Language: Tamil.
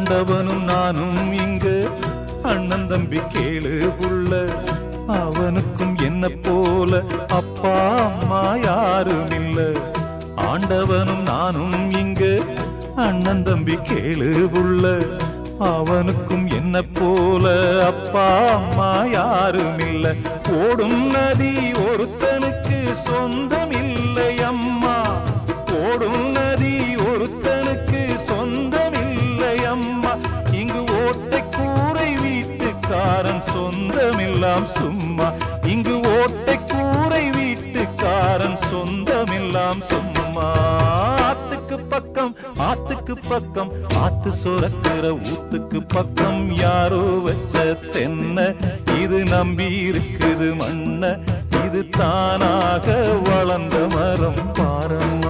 ஆண்டவனும் நானும் இங்கு அண்ணன் தம்பி கேளு புள்ள, அவனுக்கும் என்ன போல அப்பா அம்மா யாரும் இல்ல. ஆண்டவனும் நானும் இங்கு அண்ணன் தம்பி கேளு புள்ள, அவனுக்கும் என்ன போல அப்பா அம்மா யாரும் இல்ல. ஓடும் நதி ஒருத்தனுக்கு சொந்தம் இல்லை அம்மா, ஓடும் நதி ஒருத்தனுக்கு சொந்தம் இல்லை அம்மா. இங்கு ஓட்டை கூரை வீட்டுக்காரன் சொந்தமெல்லாம் சும்மா, இங்கு ஓட்டை கூரை வீட்டுக்காரன் சொந்தமெல்லாம் சும்மா. ஆத்துக்கு பக்கம் ஆத்துக்கு பக்கம் ஆத்து சுரக்கிற ஊத்துக்கு பக்கம் யாரோ வச்ச தென்ன, இது நம்பி இருக்குது மண்ண, இது தானாக வளர்ந்த மரம் பாரம்மா.